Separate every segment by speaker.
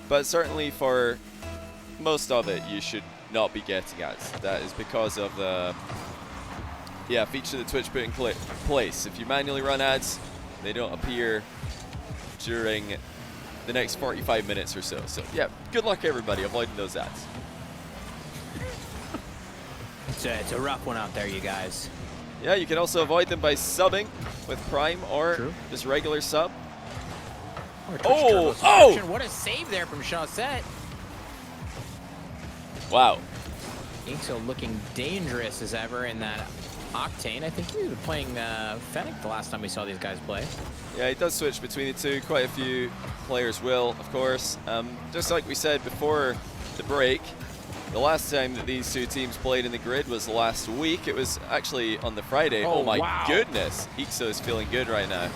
Speaker 1: But certainly for most of it, you should not be getting ads. That is because of the feature that Twitch put in place. If you manually run ads, they don't appear during the next 45 minutes or so. So yeah, good luck everybody avoiding those ads.
Speaker 2: It's a rough one out there, you guys.
Speaker 1: Yeah, you can also avoid them by subbing with Prime or just regular sub.
Speaker 2: Oh! What a save there from Chaussette.
Speaker 1: Wow.
Speaker 2: Inkso looking dangerous as ever in that Octane. I think he was playing Fennec the last time we saw these guys play.
Speaker 1: Yeah, he does switch between the two. Quite a few players will, of course. Just like we said before the break, the last time that these two teams played in the grid was last week. It was actually on the Friday. Oh my goodness. Inkso is feeling good right now.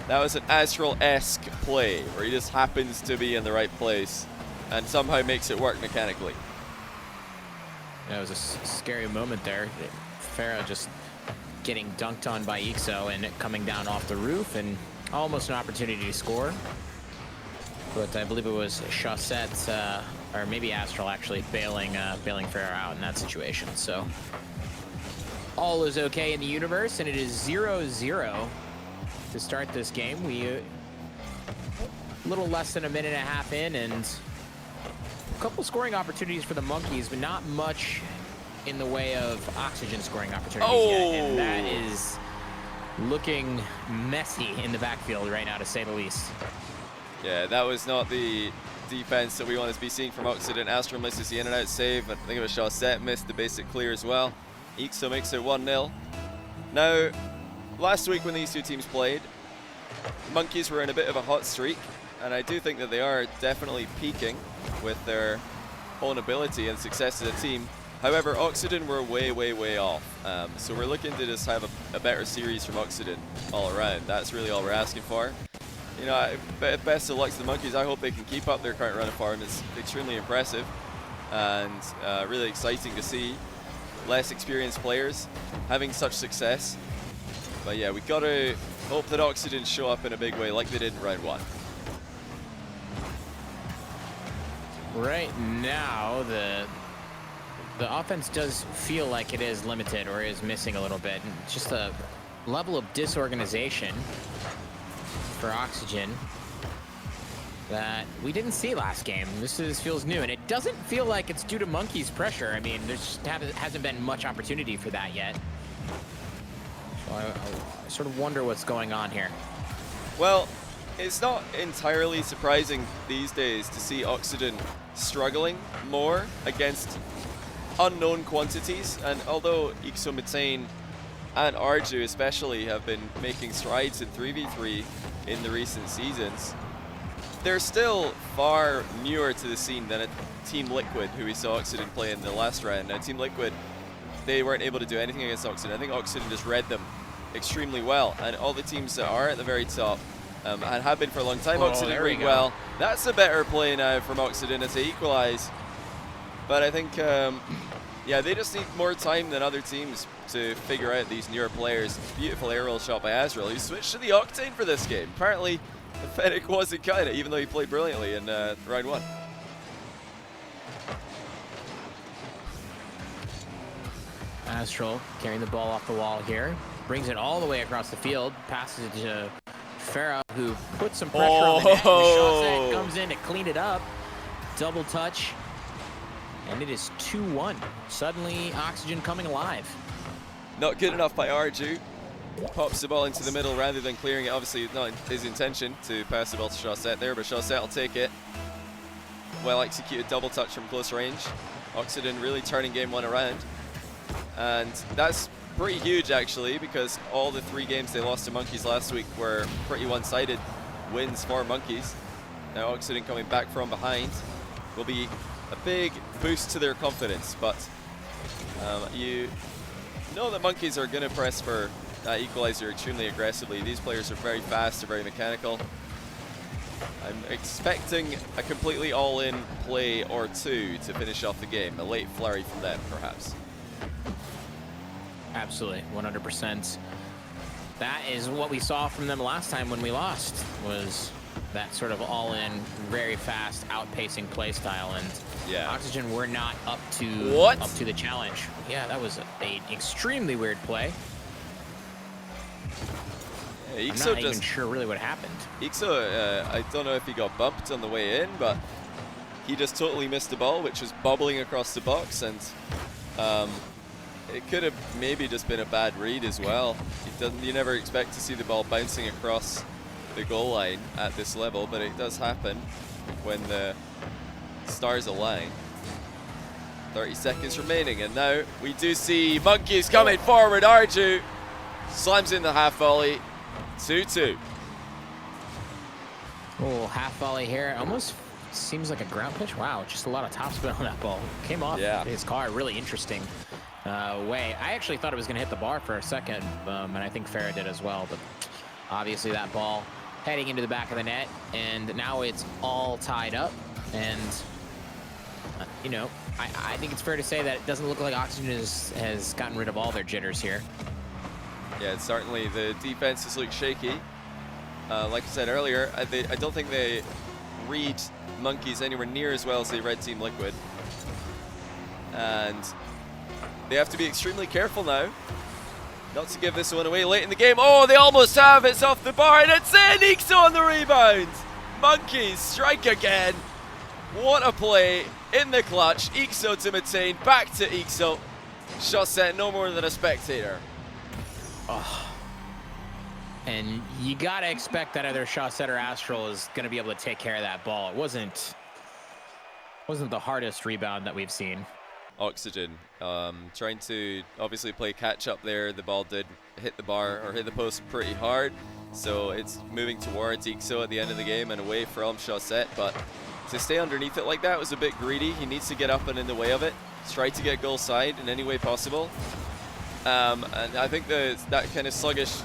Speaker 1: That was an Astral-esque play where he just happens to be in the right place and somehow makes it work mechanically.
Speaker 2: Yeah, it was a scary moment there. Farah just getting dunked on by Inkso and it coming down off the roof and almost an opportunity to score. But I believe it was Chaussette, or maybe Astral actually bailing Farah out in that situation. So all is okay in the universe, and it is 0-0 to start this game. We a little less than a minute and a half in, and a couple scoring opportunities for the Monkeys, but not much in the way of Oxygen scoring opportunities yet. And that is looking messy in the backfield right now, to say the least.
Speaker 1: Yeah, that was not the defense that we want to be seeing from Oxygen. Astral misses the in and out save. I think it was Chaussette missed the basic clear as well. Inkso makes it 1-0. Now, last week when these two teams played, Monkeys were in a bit of a hot streak, and I do think that they are definitely peaking with their own ability and success as a team. However, Oxygen were way, way, way off. So we're looking to just have a better series from Oxygen all around. That's really all we're asking for. You know, best of luck to the Monkeys. I hope they can keep up their current run of form. It's extremely impressive and really exciting to see less experienced players having such success. But yeah, we got to hope that Oxygen show up in a big way like they did in round one.
Speaker 2: Right now, the offense does feel like it is limited or is missing a little bit. And just a level of disorganization for Oxygen that we didn't see last game. This feels new, and it doesn't feel like it's due to Monkeys' pressure. I mean, there just hasn't been much opportunity for that yet. So I sort of wonder what's going on here.
Speaker 1: Well, it's not entirely surprising these days to see Oxygen struggling more against unknown quantities, and although Ixometane and Arju especially have been making strides in 3v3 in the recent seasons, they're still far newer to the scene than a Team Liquid, who we saw Oxygen play in the last round. Now, Team Liquid, they weren't able to do anything against Oxygen. I think Oxygen just read them extremely well, and all the teams that are at the very top and have been for a long time, Oxygen doing well. That's a better play now from Oxygen as they equalize. But I think, yeah, they just need more time than other teams to figure out these newer players. Beautiful aerial shot by Azrael. He switched to the Octane for this game. Apparently, Fennec wasn't cutting it, even though he played brilliantly in round one.
Speaker 2: Astral carrying the ball off the wall here. Brings it all the way across the field. Passes it to Farah, who puts some pressure on the net. Chaussette comes in to clean it up. Double touch. And it is 2-1. Suddenly, Oxygen coming alive.
Speaker 1: Not good enough by Arju. Pops the ball into the middle rather than clearing it. Obviously, not his intention to pass the ball to Chaussette there, but Chaussette will take it. Well executed double touch from close range. Oxygen really turning game one around. And that's pretty huge, actually, because all the 3 games they lost to Monkeys last week were pretty one-sided wins for Monkeys. Now Oxygen coming back from behind will be a big boost to their confidence, but you know that Monkeys are going to press for that equalizer extremely aggressively. These players are very fast, they're very mechanical. I'm expecting a completely all-in play or two to finish off the game. A late flurry from them, perhaps.
Speaker 2: Absolutely, 100%. That is what we saw from them last time when we lost, was that sort of all-in, very fast, outpacing play style, and
Speaker 1: Yeah.
Speaker 2: Oxygen were not up to the challenge. Yeah, that was a extremely weird play.
Speaker 1: Yeah,
Speaker 2: I'm not even sure really what happened.
Speaker 1: Ixo, I don't know if he got bumped on the way in, but he just totally missed the ball, which was bobbling across the box, and it could have maybe just been a bad read as well. You never expect to see the ball bouncing across the goal line at this level, but it does happen when the stars align. 30 seconds remaining, and now we do see Monkeys coming forward. Arju slams in the half volley. 2-2.
Speaker 2: Oh, half volley here. Almost seems like a ground pitch. Wow, just a lot of topspin on that ball. Came off his car, really interesting way. I actually thought it was going to hit the bar for a second, and I think Farah did as well. But obviously that ball heading into the back of the net, and now it's all tied up. And, you know, I think it's fair to say that it doesn't look like Oxygen has gotten rid of all their jitters here.
Speaker 1: Yeah, certainly the defenses look shaky. Like I said earlier, I don't think they read Monkeys anywhere near as well as they read Team Liquid. And they have to be extremely careful now not to give this one away late in the game. Oh, they almost have. It's off the bar, and it's in. Ixo on the rebound. Monkeys strike again. What a play in the clutch. Ixo to Metain, back to Ixo. Shot set, no more than a spectator.
Speaker 2: Oh. And you gotta expect that either shot setter Astral is gonna be able to take care of that ball. It wasn't the hardest rebound that we've seen.
Speaker 1: Oxygen trying to obviously play catch up there. The ball did hit the bar or hit the post pretty hard, so it's moving towards Ixo at the end of the game and away from Chaussette. But to stay underneath it like that was a bit greedy. He needs to get up and in the way of it, try to get goal side in any way possible. And I think that kind of sluggish,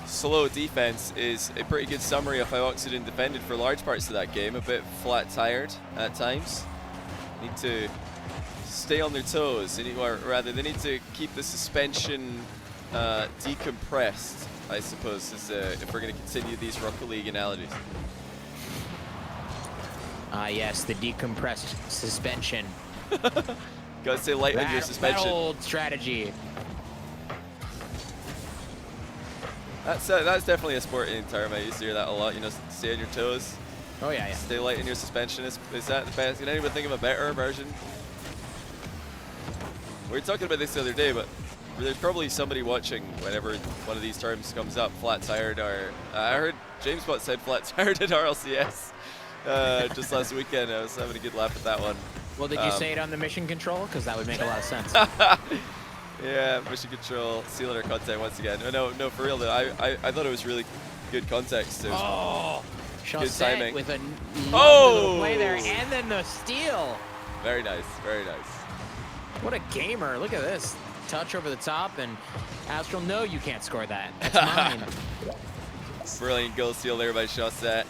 Speaker 1: slow defense is a pretty good summary of how Oxygen defended for large parts of that game. A bit flat tired at times. Need to stay on their toes, or rather they need to keep the suspension decompressed, I suppose, if we're going to continue these Rocket League analogies.
Speaker 2: Yes, the decompressed suspension.
Speaker 1: Gotta stay light on your suspension.
Speaker 2: That old strategy.
Speaker 1: That's definitely a sporting term. I used to hear that a lot. You know, stay on your toes.
Speaker 2: Oh yeah, yeah.
Speaker 1: Stay light in your suspension. Is that the best? Can anyone think of a better version? We were talking about this the other day, but there's probably somebody watching whenever one of these terms comes up. Flat tired, or I heard James Bot said flat tired at RLCS just last weekend. I was having a good laugh at that one.
Speaker 2: Well, did you say it on the mission control? Because that would make a lot of sense.
Speaker 1: Yeah, mission control, sealing our content once again. No, for real though. I thought it was really good context. It was good timing
Speaker 2: with a little play there, and then the steal.
Speaker 1: Very nice, very nice.
Speaker 2: What a gamer! Look at this touch over the top, and Astral. No, you can't score that. That's mine.
Speaker 1: Brilliant goal steal there by Chaussette.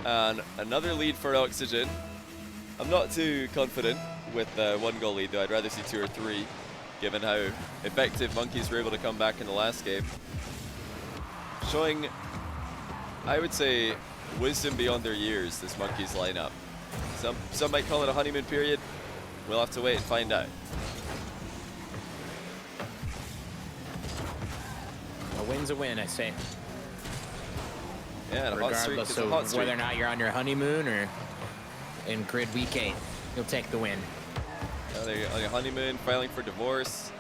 Speaker 1: And another lead for Oxygen. I'm not too confident with one goal lead though. I'd rather see 2 or 3. Given how effective Monkeys were able to come back in the last game. Showing, I would say, wisdom beyond their years, this Monkeys lineup. Some might call it a honeymoon period. We'll have to wait and find out.
Speaker 2: A win's a win, I say.
Speaker 1: Yeah, and a hot streak is a hot streak.
Speaker 2: Whether or not you're on your honeymoon or in grid week 8, you'll take the win.
Speaker 1: On your honeymoon, filing for divorce.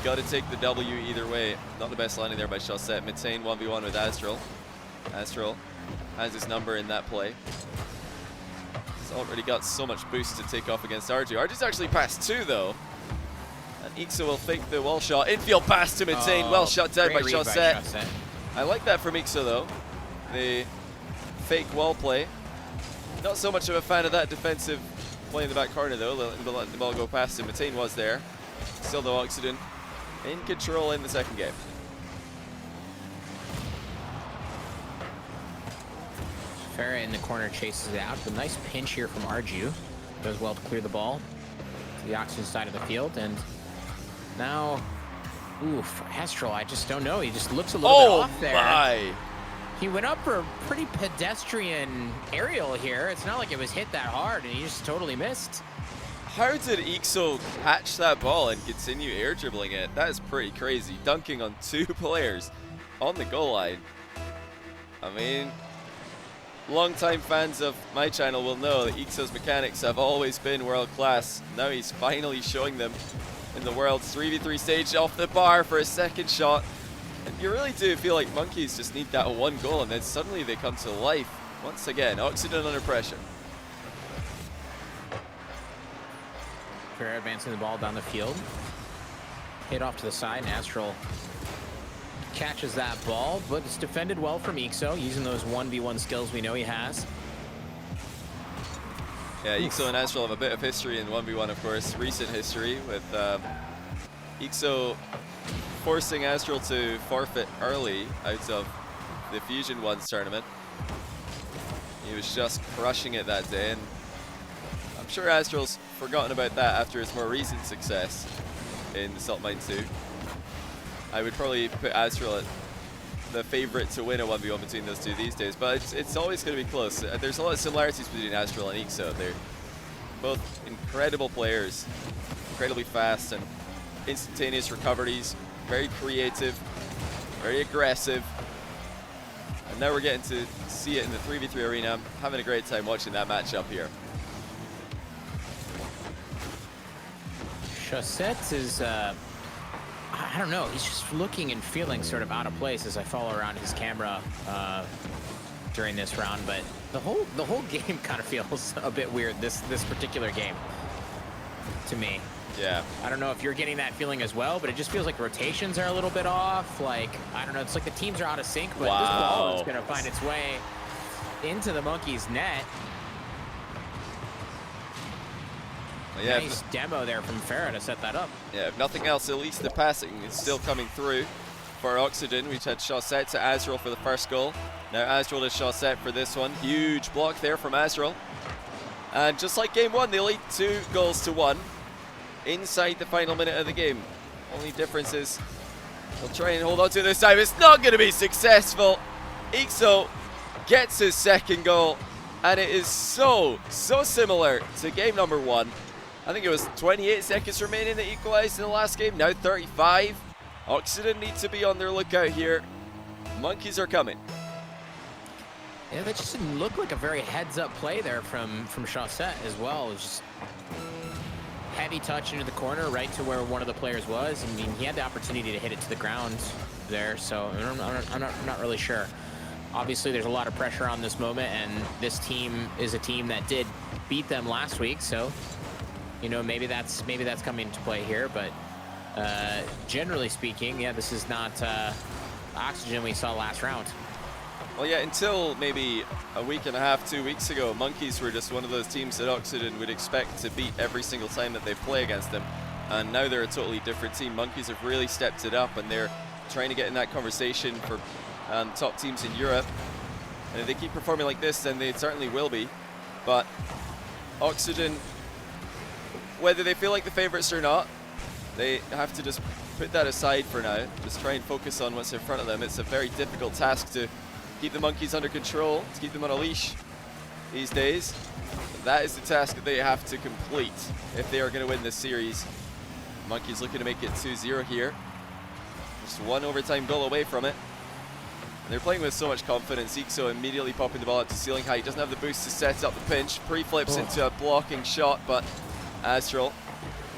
Speaker 1: Got to take the W either way. Not the best landing there by Chaussette. Metain 1v1 with Astral. Astral has his number in that play. He's already got so much boost to take off against Arju. Arju's actually passed 2 though. And Ixo will fake the wall shot. Infield pass to Metain. Well shut down by Chaussette. I like that from Ixo though. The fake wall play. Not so much of a fan of that defensive play in the back corner though, letting the ball go past him. Metain was there. Still though, Oxygen in control in the second game.
Speaker 2: Farah in the corner chases it out. A nice pinch here from Arju. Does well to clear the ball to the Oxygen side of the field. And now, ooh, for Astral, I just don't know. He just looks a little bit off there.
Speaker 1: Oh my!
Speaker 2: He went up for a pretty pedestrian aerial here. It's not like it was hit that hard, and he just totally missed.
Speaker 1: How did Ixo catch that ball and continue air dribbling it? That is pretty crazy. Dunking on 2 players on the goal line. I mean, longtime fans of my channel will know that Ixo's mechanics have always been world class. Now he's finally showing them in the world's 3v3 stage off the bar for a second shot. And you really do feel like Monkeys just need that 1 goal and then suddenly they come to life. Once again, Oxygen under pressure.
Speaker 2: Fair advancing the ball down the field. Hit off to the side, and Astral catches that ball, but it's defended well from Ixo, using those 1v1 skills we know he has.
Speaker 1: Yeah, Ixo and Astral have a bit of history in 1v1, of course, recent history, with Ixo forcing Astral to forfeit early out of the Fusion Ones tournament. He was just crushing it that day, and I'm sure Astral's forgotten about that after his more recent success in the Salt Mine 2. I would probably put Astral at the favorite to win a 1v1 between those two these days, but it's always going to be close. There's a lot of similarities between Astral and Ixo. They're both incredible players, incredibly fast and instantaneous recoveries, very creative, very aggressive. And now we're getting to see it in the 3v3 arena. I'm having a great time watching that matchup here.
Speaker 2: Chaussette is, I don't know, he's just looking and feeling sort of out of place as I follow around his camera during this round, but the whole game kind of feels a bit weird, this particular game, to me.
Speaker 1: Yeah.
Speaker 2: I don't know if you're getting that feeling as well, but it just feels like rotations are a little bit off. Like, I don't know, it's like the teams are out of sync, but this ball is going to find its way into the Monkeys' net.
Speaker 1: Yeah,
Speaker 2: nice demo there from Farah to set that up.
Speaker 1: Yeah, if nothing else, at least the passing is still coming through for Oxygen. We've had Chaussette to Azrael for the first goal. Now Azrael to Chaussette for this one. Huge block there from Azrael. And just like game one, they lead 2-1 inside the final minute of the game. Only difference is they'll try and hold on to it this time. It's not going to be successful. Ixo gets his second goal, and it is so similar to game number 1. I think it was 28 seconds remaining that equalized in the last game. Now 35. Oxygen need to be on their lookout here. Monkeys are coming.
Speaker 2: Yeah, that just didn't look like a very heads-up play there from Chaussette as well. It was just heavy touch into the corner, right to where one of the players was. I mean, he had the opportunity to hit it to the ground there, so I'm not really sure. Obviously, there's a lot of pressure on this moment, and this team is a team that did beat them last week, so you know, maybe that's coming into play here. But generally speaking, yeah, this is not Oxygen we saw last round.
Speaker 1: Well, yeah, until maybe a week and a half, 2 weeks ago, Monkeys were just one of those teams that Oxygen would expect to beat every single time that they play against them. And now they're a totally different team. Monkeys have really stepped it up, and they're trying to get in that conversation for top teams in Europe. And if they keep performing like this, then they certainly will be. But Oxygen, whether they feel like the favorites or not, they have to just put that aside for now. Just try and focus on what's in front of them. It's a very difficult task to keep the Monkeys under control, to keep them on a leash these days. That is the task that they have to complete if they are going to win this series. Monkeys looking to make it 2-0 here. Just one overtime goal away from it. And they're playing with so much confidence. Ixo immediately popping the ball up to ceiling height. Doesn't have the boost to set up the pinch. Pre-flips into a blocking shot, but Astral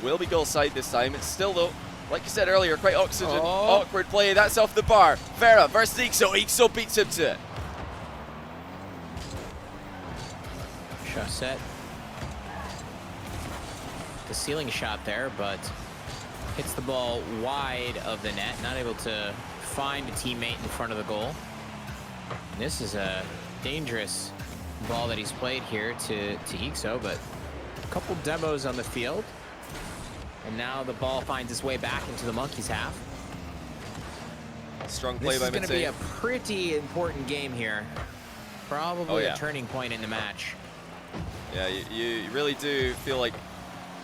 Speaker 1: will be goal side this time. It's still, though, like you said earlier, quite awkward play. That's off the bar. Farah versus Ixo. Ixo beats him to it.
Speaker 2: Chaussette. The ceiling shot there, but hits the ball wide of the net. Not able to find a teammate in front of the goal. And this is a dangerous ball that he's played here to Ixo, but a couple demos on the field. And now the ball finds its way back into the Monkeys' half.
Speaker 1: Strong play by Mate.
Speaker 2: This is going to be a pretty important game here. Probably a turning point in the match.
Speaker 1: Yeah, you really do feel like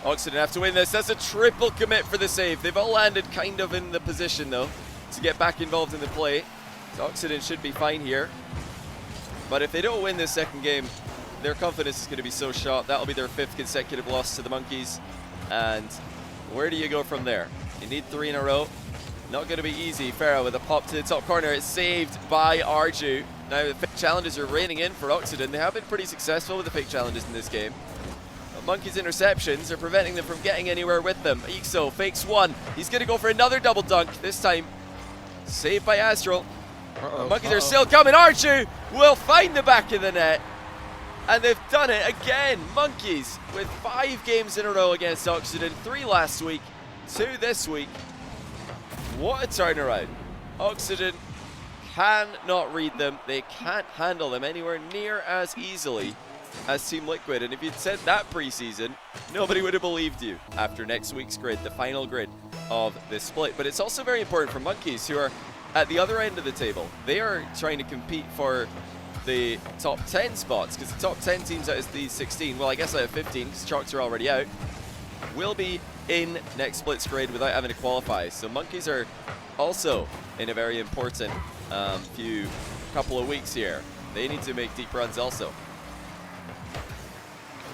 Speaker 1: Oxygen have to win this. That's a triple commit for the save. They've all landed kind of in the position, though, to get back involved in the play, So Oxygen should be fine here. But if they don't win this second game, their confidence is going to be so shot. That'll be their 5th consecutive loss to the Monkeys. And where do you go from there? You need 3 in a row. Not going to be easy. Farah with a pop to the top corner. It's saved by Arju. Now the fake challenges are raining in for Oxygen. They have been pretty successful with the fake challenges in this game. But Monkeys' interceptions are preventing them from getting anywhere with them. Ixo fakes one. He's going to go for another double dunk. This time saved by Astral. Monkeys are still coming. Arju will find the back of the net. And they've done it again. Monkeys with 5 games in a row against Oxygen. 3 last week, 2 this week. What a turnaround. Oxygen cannot read them. They can't handle them anywhere near as easily as Team Liquid. And if you'd said that preseason, nobody would have believed you after next week's grid, the final grid of this split. But it's also very important for Monkeys, who are at the other end of the table. They are trying to compete for the top 10 spots, because the top 10 teams out of these 16, well, I guess out of 15, because Chalks are already out, will be in next split's grid without having to qualify. So Monkeys are also in a very important couple of weeks here. They need to make deep runs also.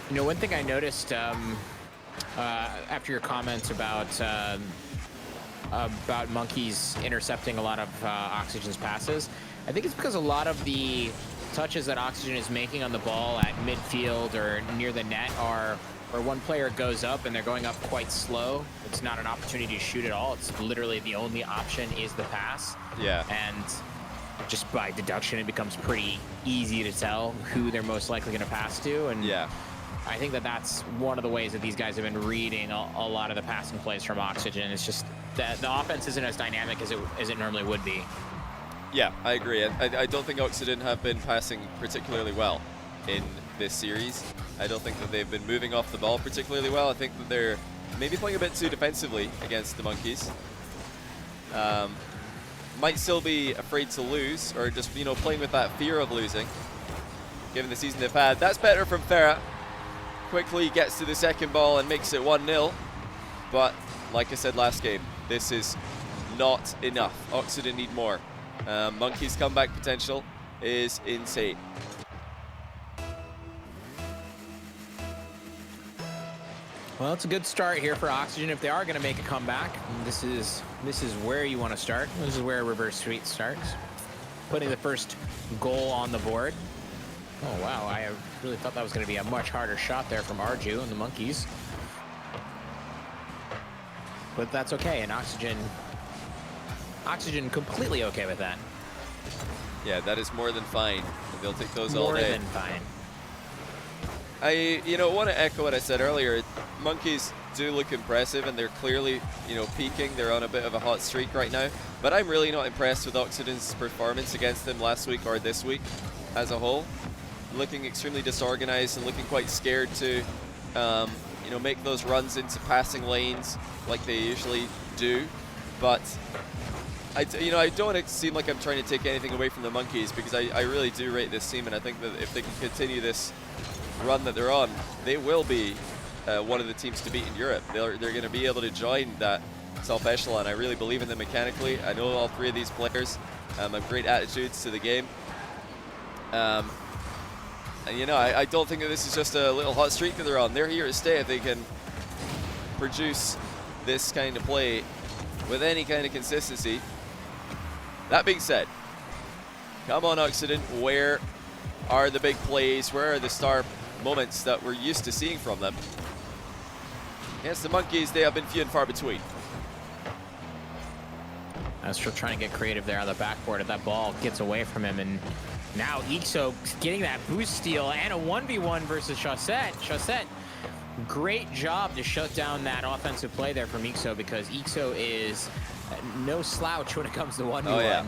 Speaker 2: You know, one thing I noticed after your comments about Monkeys intercepting a lot of Oxygen's passes, I think it's because a lot of the touches that Oxygen is making on the ball at midfield or near the net are where one player goes up and they're going up quite slow. It's not an opportunity to shoot at all. It's literally the only option is the pass.
Speaker 1: Yeah.
Speaker 2: And just by deduction, it becomes pretty easy to tell who they're most likely going to pass to. And
Speaker 1: yeah,
Speaker 2: I think that that's one of the ways that these guys have been reading a lot of the passing plays from Oxygen. It's just that the offense isn't as dynamic as it normally would be.
Speaker 1: Yeah, I agree. I don't think Oxygen have been passing particularly well in this series. I don't think that they've been moving off the ball particularly well. I think that they're maybe playing a bit too defensively against the Monkeys. Might still be afraid to lose, or just, you know, playing with that fear of losing, given the season they've had. That's better from Farah. Quickly gets to the second ball and makes it 1-0. But like I said last game, this is not enough. Oxygen need more. Monkeys' comeback potential is insane.
Speaker 2: Well, it's a good start here for Oxygen if they are going to make a comeback. This is where you want to start. This is where reverse sweep starts. Putting the first goal on the board. Oh wow, I really thought that was going to be a much harder shot there from Arju and the Monkeys. But that's okay, and Oxygen Oxygen completely okay with that.
Speaker 1: Yeah, that is more than fine. They'll take those all day.
Speaker 2: More than fine.
Speaker 1: I want to echo what I said earlier. Monkeys do look impressive, and they're clearly, peaking. They're on a bit of a hot streak right now. But I'm really not impressed with Oxygen's performance against them last week or this week as a whole. Looking extremely disorganized and looking quite scared to, make those runs into passing lanes like they usually do. But I don't want to seem like I'm trying to take anything away from the Monkeys, because I really do rate this team, and I think that if they can continue this run that they're on, they will be one of the teams to beat in Europe. They're going to be able to join that top echelon. I really believe in them mechanically. I know all three of these players have great attitudes to the game. And I don't think that this is just a little hot streak that they're on. They're here to stay if they can produce this kind of play with any kind of consistency. That being said, come on, Oxygen. Where are the big plays? Where are the star moments that we're used to seeing from them? Against the Monkeys, they have been few and far between.
Speaker 2: Astral trying to get creative there on the backboard, and that ball gets away from him, and now Ixo getting that boost steal and a 1v1 versus Chaussette. Chaussette, great job to shut down that offensive play there from Ixo, because Ixo is no slouch when it comes to 1v1.
Speaker 1: Oh, yeah.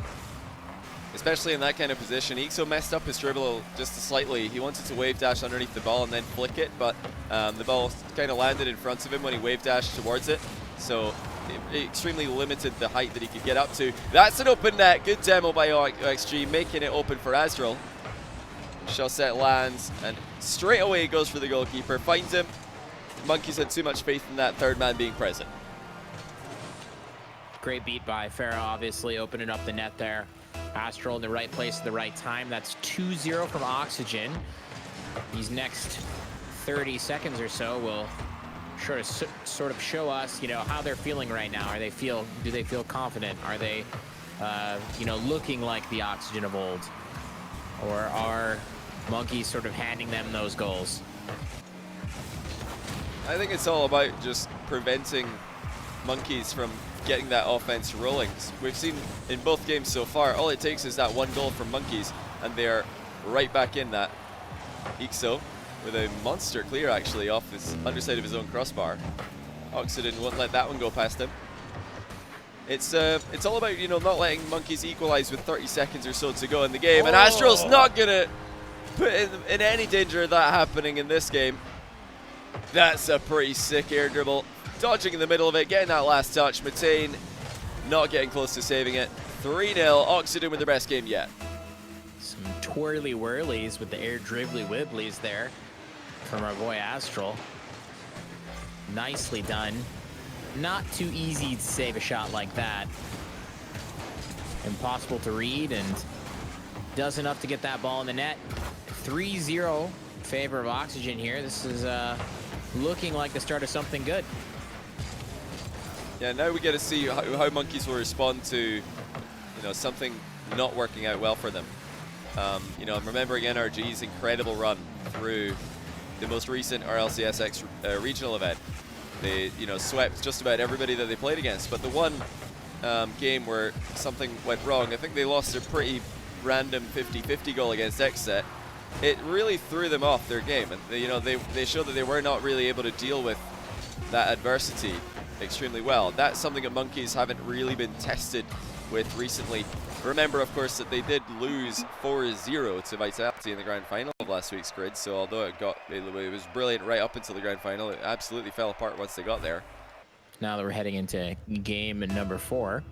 Speaker 1: Especially in that kind of position. Ixo messed up his dribble just slightly. He wanted to wave dash underneath the ball and then flick it, but the ball kind of landed in front of him when he wave dashed towards it. So it extremely limited the height that he could get up to. That's an open net. Good demo by OXG, making it open for Astral. Chaussette lands and straight away goes for the goalkeeper. Finds him. Monkeys had too much faith in that third man being present.
Speaker 2: Great beat by Farah, obviously, opening up the net there. Astral in the right place at the right time. That's 2-0 from Oxygen. These next 30 seconds or so will sort of show us, you know, how they're feeling right now. Do they feel confident? Are they, you know, looking like the Oxygen of old? Or are Monkeys sort of handing them those goals?
Speaker 1: I think it's all about just preventing Monkeys from getting that offense rolling. We've seen in both games so far, all it takes is that one goal from Monkeys, and they are right back in that. Ixo with a monster clear actually off his underside of his own crossbar. Oxygen won't let that one go past him. It's all about, you know, not letting Monkeys equalize with 30 seconds or so to go in the game, and Astral's not gonna put in any danger of that happening in this game. That's a pretty sick air dribble. Dodging in the middle of it, getting that last touch. Matane not getting close to saving it. 3-0, Oxygen with their best game yet.
Speaker 2: Some twirly whirlies with the air dribbly wibblies there from our boy Astral. Nicely done. Not too easy to save a shot like that. Impossible to read, and does enough to get that ball in the net. 3-0 in favor of Oxygen here. This is looking like the start of something good.
Speaker 1: Yeah, now we get to see how Monkeys will respond to, you know, something not working out well for them. You know, I'm remembering NRG's incredible run through the most recent RLCSX regional event. They, you know, swept just about everybody that they played against. But the one game where something went wrong, I think they lost a pretty random 50-50 goal against Xset. It really threw them off their game, and you know, they showed that they were not really able to deal with that adversity extremely well. That's something that Monkeys haven't really been tested with recently. Remember, of course, that they did lose 4-0 to Vitality in the grand final of last week's grid, so although it was brilliant right up until the grand final, it absolutely fell apart once they got there.
Speaker 2: Now that we're heading into game number 4,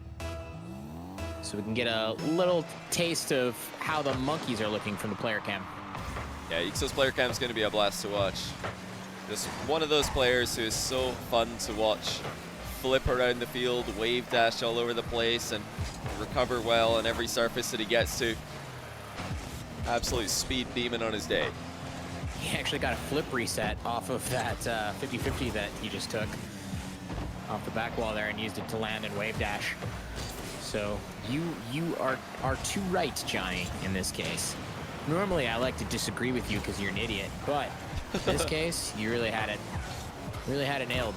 Speaker 2: so we can get a little taste of how the Monkeys are looking from the player cam.
Speaker 1: Yeah, Ixo's player cam is going to be a blast to watch. Just one of those players who is so fun to watch flip around the field, wave dash all over the place, and recover well on every surface that he gets to. Absolute speed demon on his day.
Speaker 2: He actually got a flip reset off of that 50-50 that he just took off the back wall there and used it to land and wave dash. So you are too right, Johnny, in this case. Normally I like to disagree with you because you're an idiot, but in this case, you really had it. Really had it nailed.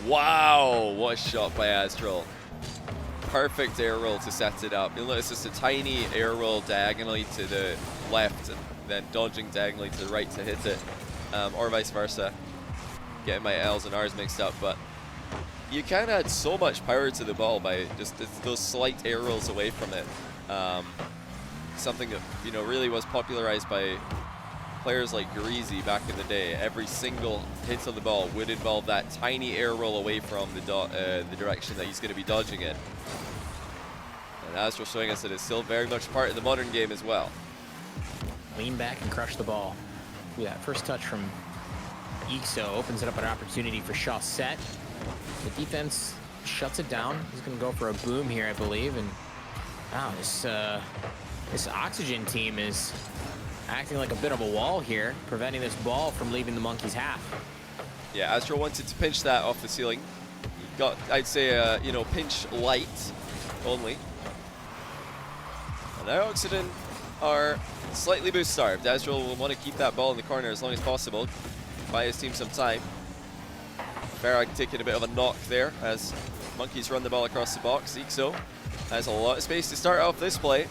Speaker 1: Wow, what a shot by Astral. Perfect air roll to set it up. You'll notice just a tiny air roll diagonally to the left and then dodging diagonally to the right to hit it, or vice versa. Getting my L's and R's mixed up, but you can add so much power to the ball by just those slight air rolls away from it. Something that, you know, really was popularized by players like Greasy back in the day. Every single hit on the ball would involve that tiny air roll away from the direction that he's going to be dodging it. And Astral showing us that it's still very much part of the modern game as well.
Speaker 2: Lean back and crush the ball. Ooh, that first touch from Ixo opens it up an opportunity for Chaussette. The defense shuts it down. He's going to go for a boom here, I believe. And wow, this Oxygen team is acting like a bit of a wall here, preventing this ball from leaving the Monkeys' half.
Speaker 1: Yeah, Astral wanted to pinch that off the ceiling. He got, I'd say, you know, pinch light only. And now Oxygen are slightly boost starved. Astral will want to keep that ball in the corner as long as possible, buy his team some time. Farag taking a bit of a knock there as Monkeys run the ball across the box. Ixo has a lot of space to start off this play.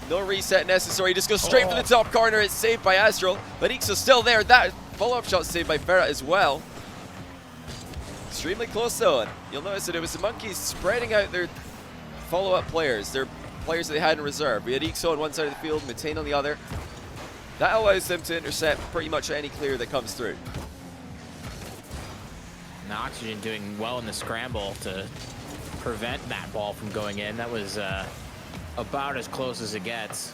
Speaker 1: No reset necessary, just goes straight for the top corner. It's saved by Astral, but Ixo's still there. That follow-up shot saved by Ferret as well. Extremely close though, and you'll notice that it was the Monkeys spreading out their follow-up players, their players that they had in reserve. We had Ixo on one side of the field, Matane on the other. That allows them to intercept pretty much any clear that comes through.
Speaker 2: And Oxygen doing well in the scramble to prevent that ball from going in. That was about as close as it gets.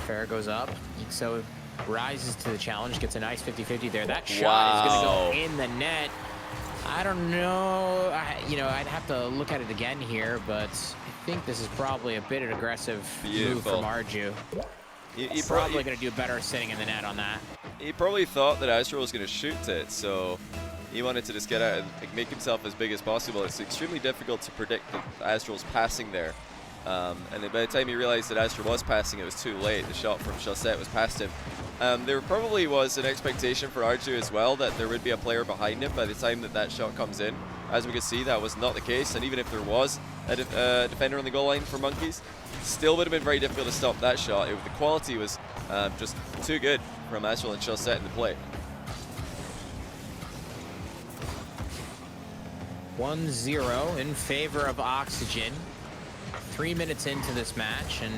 Speaker 2: Fair goes up. Ixo rises to the challenge, gets a nice 50-50 there. That shot is going to go in the net. I don't know. You know, I'd have to look at it again here, but I think this is probably a bit of an aggressive move
Speaker 1: Beautiful.
Speaker 2: from Arju.
Speaker 1: He
Speaker 2: Probably going to do better sitting in the net on that.
Speaker 1: He probably thought that Astral was going to shoot it, so he wanted to just get out and like, make himself as big as possible. It's extremely difficult to predict that Astral's passing there. And by the time he realized that Astral was passing, it was too late. The shot from Chaussette was past him. There probably was an expectation for Arju as well that there would be a player behind him by the time that that shot comes in. As we could see, that was not the case, and even if there was a defender on the goal line for Monkeys, still would have been very difficult to stop that shot. The quality was just too good from Astral and Chaussette in the play.
Speaker 2: 1-0 in favor of Oxygen. 3 minutes into this match, and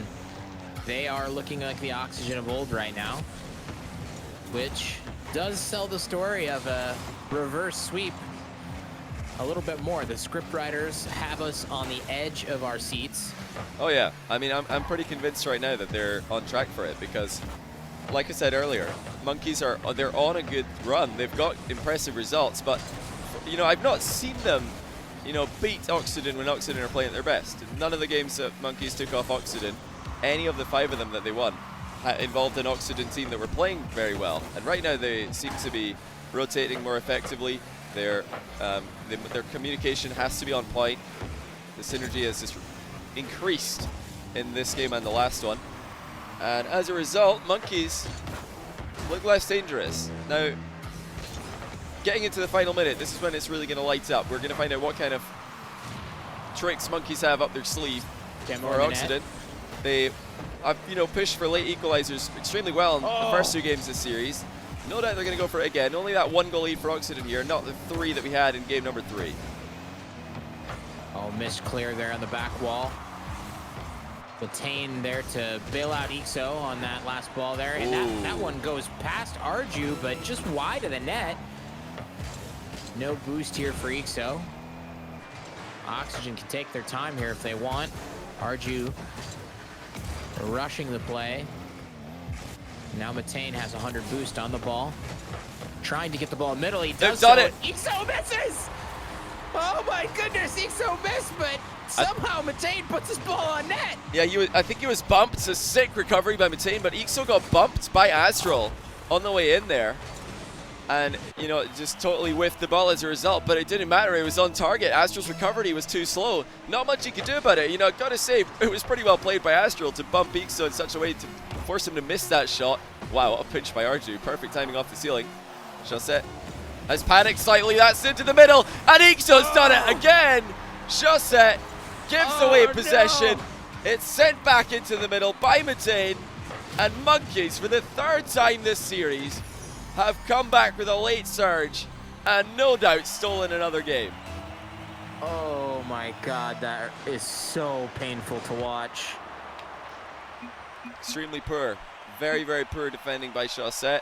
Speaker 2: they are looking like the Oxygen of old right now, which does sell the story of a reverse sweep a little bit more. The scriptwriters have us on the edge of our seats.
Speaker 1: Oh yeah, I mean, I'm pretty convinced right now that they're on track for it because, like I said earlier, Monkeys they're on a good run. They've got impressive results, but you know, I've not seen them, you know, beat Oxygen when Oxygen are playing at their best. None of the games that Monkeys took off Oxygen, any of the 5 of them that they won, involved an Oxygen team that were playing very well. And right now they seem to be rotating more effectively. Their communication has to be on point. The synergy has just increased in this game and the last one. And as a result, Monkeys look less dangerous. Now, getting into the final minute, this is when it's really going to light up. We're going to find out what kind of tricks Monkeys have up their sleeve for Oxygen. They have, you know, pushed for late equalizers extremely well in the first 2 games this series. No doubt they're going to go for it again. Only that 1 goal lead for Oxygen here, not the 3 that we had in game number 3.
Speaker 2: Oh, missed clear there on the back wall. Matane there to bail out Ixo on that last ball there. And that one goes past Arju, but just wide of the net. No boost here for Ixo. Oxygen can take their time here if they want. Arju rushing the play. Now Matane has 100 boost on the ball. Trying to get the ball in middle. He does.
Speaker 1: They've done it.
Speaker 2: Ixo misses! Oh my goodness, Ixo missed, but somehow Matane puts his ball on net.
Speaker 1: Yeah, I think he was bumped. It's a sick recovery by Matane, but Ixo got bumped by Astral on the way in there. And, you know, just totally whiffed the ball as a result, but it didn't matter. It was on target. Astral's recovery was too slow. Not much he could do about it. You know, gotta say, it was pretty well played by Astral to bump Ixo in such a way to force him to miss that shot. Wow, what a pinch by Arju. Perfect timing off the ceiling. Chaussette has panicked slightly. That's into the middle, and Ixo's done it again. Chaussette gives away possession.
Speaker 2: No.
Speaker 1: It's sent back into the middle by Matane, and Monkeys, for the 3rd time this series, have come back with a late surge and no doubt stolen another game.
Speaker 2: Oh my God, that is so painful to watch.
Speaker 1: Extremely poor. Very, very poor defending by Chaussette.